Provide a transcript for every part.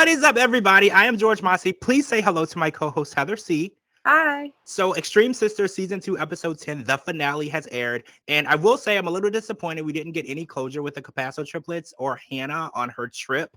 What is up, everybody? I am George Mossey. Please say hello to my co-host, Heather C. Hi. So Extreme Sisters Season 2, Episode 10, the finale has aired. And I will say I'm a little disappointed we didn't get any closure with the Capasso triplets or Hannah on her trip.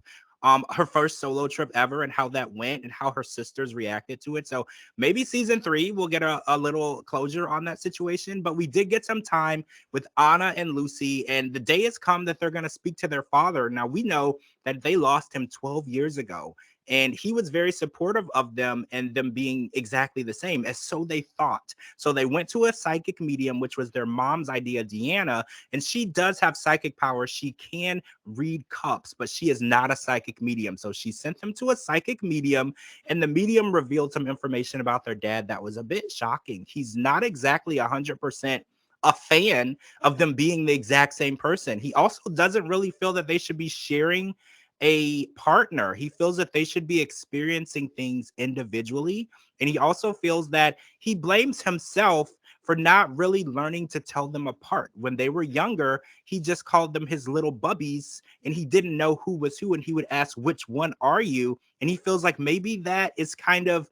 Her first solo trip ever, and how that went and how her sisters reacted to it. So maybe season 3 we'll get a little closure on that situation. But we did get some time with Anna and Lucy, and the day has come that they're going to speak to their father. Now we know that they lost him 12 years ago, and he was very supportive of them and them being exactly the same, as so they thought. So they went to a psychic medium, which was their mom's idea, Deanna, and she does have psychic powers. She can read cups, but she is not a psychic medium. So she sent them to a psychic medium, and the medium revealed some information about their dad that was a bit shocking. He's not exactly 100% a fan of them being the exact same person. He also doesn't really feel that they should be sharing a partner. He feels that they should be experiencing things individually. And he also feels that he blames himself for not really learning to tell them apart. When they were younger, he just called them his little bubbies, and he didn't know who was who. And he would ask, which one are you? And he feels like maybe that is kind of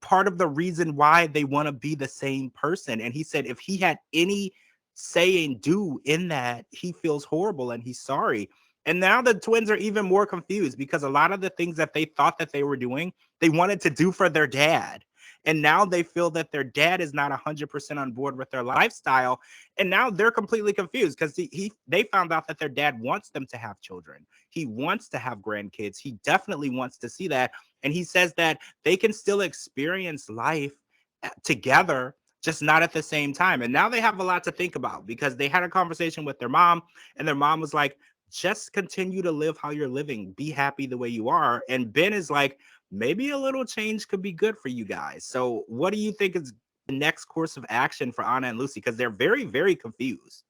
part of the reason why they want to be the same person. And he said if he had any say and do in that, he feels horrible and he's sorry. And now the twins are even more confused because a lot of the things that they thought that they were doing, they wanted to do for their dad. And now they feel that their dad is not 100% on board with their lifestyle. And now they're completely confused because they found out that their dad wants them to have children. He wants to have grandkids. He definitely wants to see that. And he says that they can still experience life together, just not at the same time. And now they have a lot to think about because they had a conversation with their mom, and their mom was like, just continue to live how you're living. Be happy the way you are. And Ben is like, maybe a little change could be good for you guys. So what do you think is the next course of action for Anna and Lucy? Because they're very, very confused.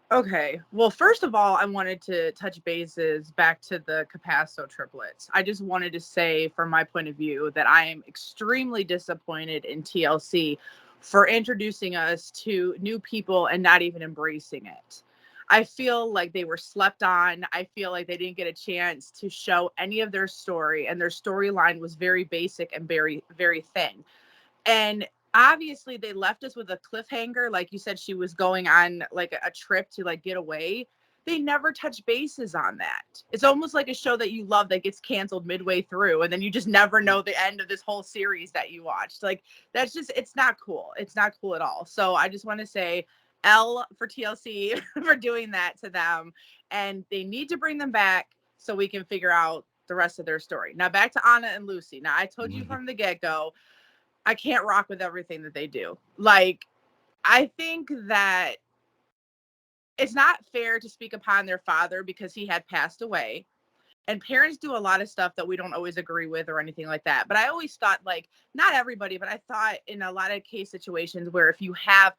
Okay. Well, first of all, I wanted to touch bases back to the Capasso triplets. I just wanted to say, from my point of view, that I am extremely disappointed in TLC for introducing us to new people and not even embracing it. I feel like they were slept on. I feel like they didn't get a chance to show any of their story, and their storyline was very basic and very, very thin. And obviously they left us with a cliffhanger. Like you said, she was going on like a trip to like get away. They never touch bases on that. It's almost like a show that you love that gets canceled midway through, and then you just never know the end of this whole series that you watched. Like, that's just, it's not cool. It's not cool at all. So I just want to say L for TLC for doing that to them. And they need to bring them back so we can figure out the rest of their story. Now back to Anna and Lucy. Now I told you from the get-go, I can't rock with everything that they do. Like, I think that it's not fair to speak upon their father because he had passed away. And parents do a lot of stuff that we don't always agree with or anything like that. But I always thought, like, not everybody, but I thought in a lot of case situations where if you have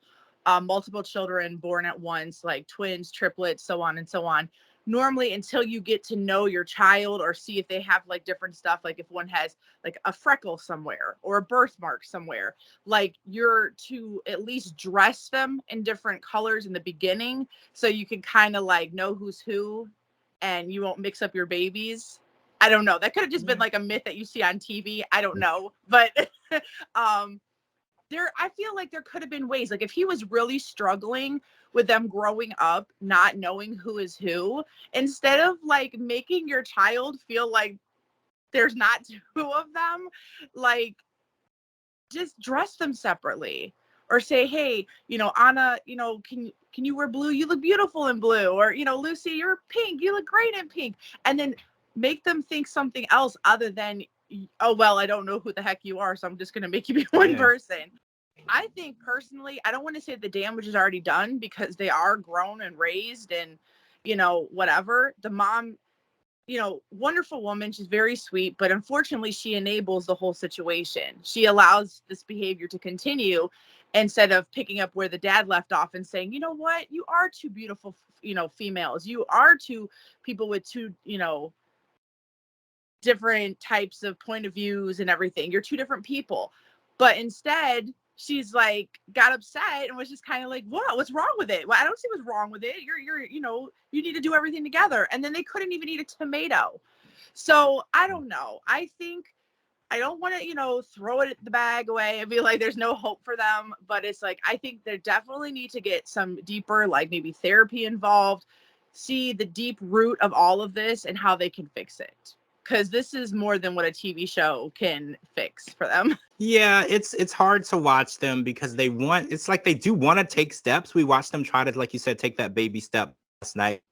multiple children born at once, like twins, triplets, so on and so on, normally until you get to know your child or see if they have like different stuff, like if one has like a freckle somewhere or a birthmark somewhere, like you're to at least dress them in different colors in the beginning so you can kind of like know who's who and you won't mix up your babies. I don't know. That could have just been like a myth that you see on TV. I don't know. But I feel like there could have been ways, like if he was really struggling with them growing up, not knowing who is who, instead of like making your child feel like there's not two of them, like just dress them separately or say, hey, Anna, can you wear blue? You look beautiful in blue. Or, Lucy, you're pink. You look great in pink. And then make them think something else other than, oh, well, I don't know who the heck you are, so I'm just going to make you be one person. I think personally, I don't want to say the damage is already done because they are grown and raised and, whatever. The mom, wonderful woman. She's very sweet, but unfortunately she enables the whole situation. She allows this behavior to continue instead of picking up where the dad left off and saying, you know what, you are two beautiful, females. You are two people with two, different types of point of views and everything. You're two different people. But instead, she's like got upset and was just kind of like, what's wrong with it? Well, I don't see what's wrong with it. You're you need to do everything together. And then they couldn't even eat a tomato. So I don't know. I think I don't want to, throw it the bag away and be like, there's no hope for them. But it's like, I think they definitely need to get some deeper, like maybe therapy involved, see the deep root of all of this and how they can fix it. Because this is more than what a TV show can fix for them. Yeah, it's hard to watch them because it's like they do want to take steps. We watched them try to, like you said, take that baby step last night.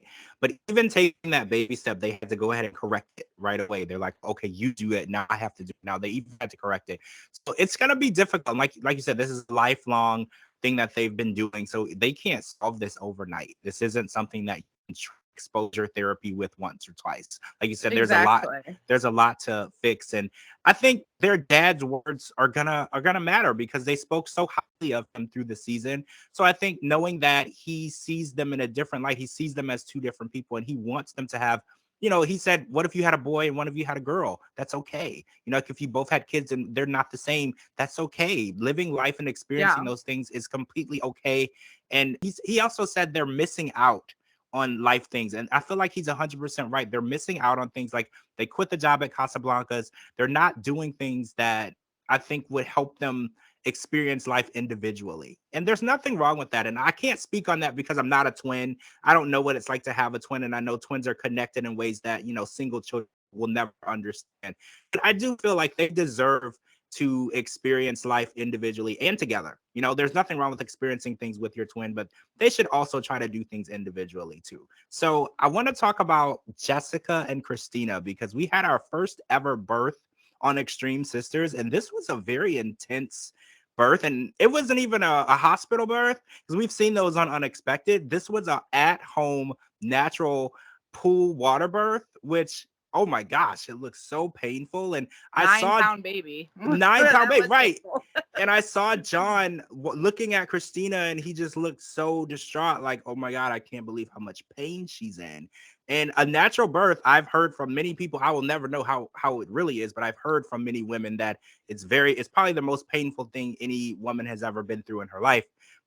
But even taking that baby step, they had to go ahead and correct it right away. They're like, okay, you do it now. I have to do it now. They even had to correct it. So it's gonna be difficult. Like you said, this is a lifelong thing that they've been doing. So they can't solve this overnight. This isn't something that you can exposure therapy with once or twice. Like you said, Exactly. there's a lot to fix. And I think their dad's words are gonna matter because they spoke so highly of him through the season. So I think knowing that he sees them in a different light, he sees them as two different people, and he wants them to have. He said, "What if you had a boy and one of you had a girl? That's okay. Like if you both had kids and they're not the same, that's okay. Living life and experiencing Yeah. those things is completely okay." And he also said they're missing out on life things. And I feel like he's 100% right. They're missing out on things like they quit the job at Casablancas. They're not doing things that I think would help them experience life individually. And there's nothing wrong with that. And I can't speak on that because I'm not a twin. I don't know what it's like to have a twin. And I know twins are connected in ways that, single children will never understand. But I do feel like they deserve to experience life individually and together. There's nothing wrong with experiencing things with your twin, but they should also try to do things individually too. So I want to talk about Jessica and Christina because we had our first ever birth on Extreme Sisters, and this was a very intense birth, and it wasn't even a hospital birth because we've seen those on Unexpected. This was a at-home natural pool water birth, which oh my gosh, it looks so painful. And I 9-pound baby. 9 pound That baby, was right? painful. And I saw John looking at Christina, and he just looked so distraught, like, oh my God, I can't believe how much pain she's in. And a natural birth, I've heard from many people, I will never know how it really is, but I've heard from many women that it's probably the most painful thing any woman has ever been through in her life.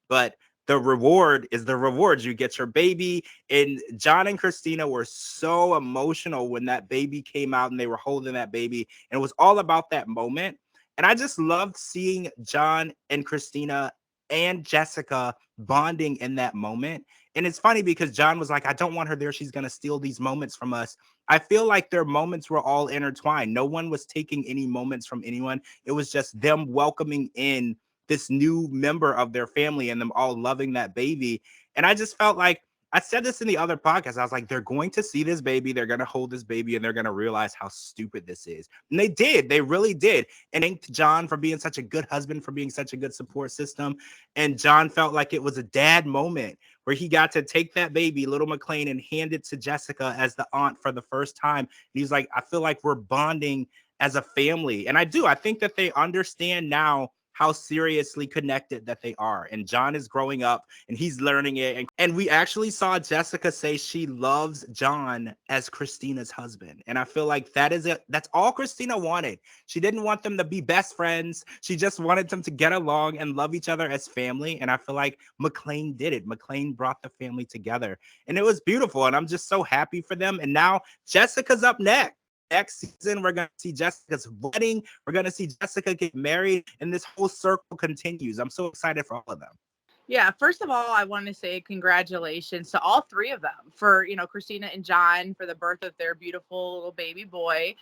But the reward is the reward. You get your baby. And John and Christina were so emotional when that baby came out and they were holding that baby. And it was all about that moment. And I just loved seeing John and Christina and Jessica bonding in that moment. And it's funny because John was like, I don't want her there. She's going to steal these moments from us. I feel like their moments were all intertwined. No one was taking any moments from anyone. It was just them welcoming in this new member of their family and them all loving that baby. And I just felt like I said this in the other podcast. I was like, they're going to see this baby, they're going to hold this baby, and they're going to realize how stupid this is. And they did. They really did. And thanked John for being such a good husband, for being such a good support system. And John felt like it was a dad moment where he got to take that baby, little McLean, and hand it to Jessica as the aunt for the first time. And he's like, I feel like we're bonding as a family. And I do. I think that they understand now how seriously connected that they are. And John is growing up and he's learning it. And we actually saw Jessica say she loves John as Christina's husband. And I feel like that's all Christina wanted. She didn't want them to be best friends. She just wanted them to get along and love each other as family. And I feel like McLean did it. McLean brought the family together. And it was beautiful. And I'm just so happy for them. And now Jessica's up next season. We're going to see Jessica's wedding. We're going to see Jessica get married, and this whole circle continues. I'm so excited for all of them. Yeah, first of all, I want to say congratulations to all three of them for, Christina and John for the birth of their beautiful little baby boy.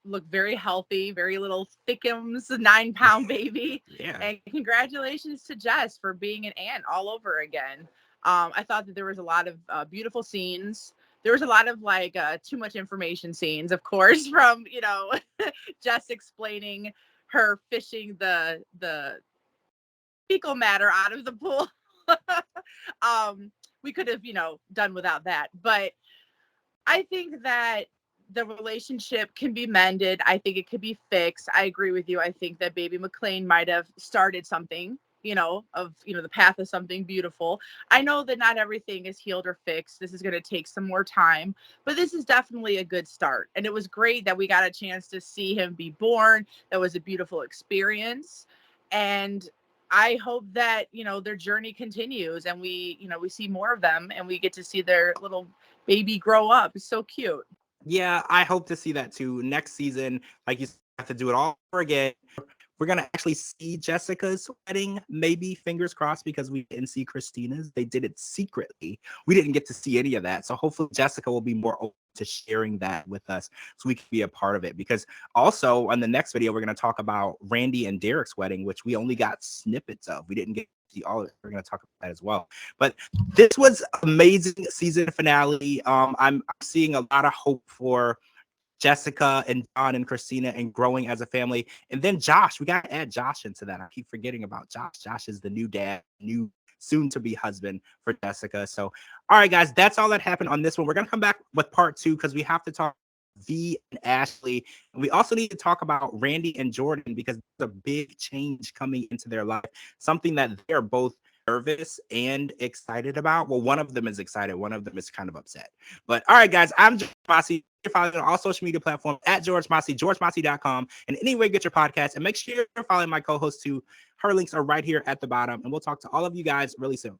Look very healthy, very little thickums, 9-pound baby. Yeah. And congratulations to Jess for being an aunt all over again. I thought that there was a lot of beautiful scenes. There was a lot of too much information scenes, of course, from, Jess explaining her fishing the fecal matter out of the pool. We could have, done without that. But I think that the relationship can be mended. I think it could be fixed. I agree with you. I think that baby McLean might have started something, the path of something beautiful. I know that not everything is healed or fixed. This is going to take some more time, but this is definitely a good start. And it was great that we got a chance to see him be born. That was a beautiful experience. And I hope that, their journey continues and we see more of them and we get to see their little baby grow up. It's so cute. Yeah, I hope to see that too. Next season, like you said, have to do it all over again. We're gonna actually see Jessica's wedding, maybe, fingers crossed, because we didn't see Christina's. They did it secretly. We didn't get to see any of that. So hopefully Jessica will be more open to sharing that with us so we can be a part of it. Because also on the next video, we're gonna talk about Randy and Derek's wedding, which we only got snippets of. We didn't get to see all of it. We're gonna talk about that as well. But this was amazing season finale. I'm seeing a lot of hope for Jessica and John and Christina and growing as a family. And then Josh, we got to add Josh into that. I keep forgetting about Josh. Josh is the new dad, new soon to be husband for Jessica. So, all right, guys, that's all that happened on this one. We're going to come back with part 2 because we have to talk V and Ashley. And we also need to talk about Randy and Jordan because there's a big change coming into their life, something that they're both nervous and excited about. Well, one of them is excited, one of them is kind of upset. But all right, guys, I'm George Mossey. You're following on all social media platforms at George Mossey, georgemossey.com, and anywhere you get your podcast. And make sure you're following my co-host too. Her links are right here at the bottom. And we'll talk to all of you guys really soon.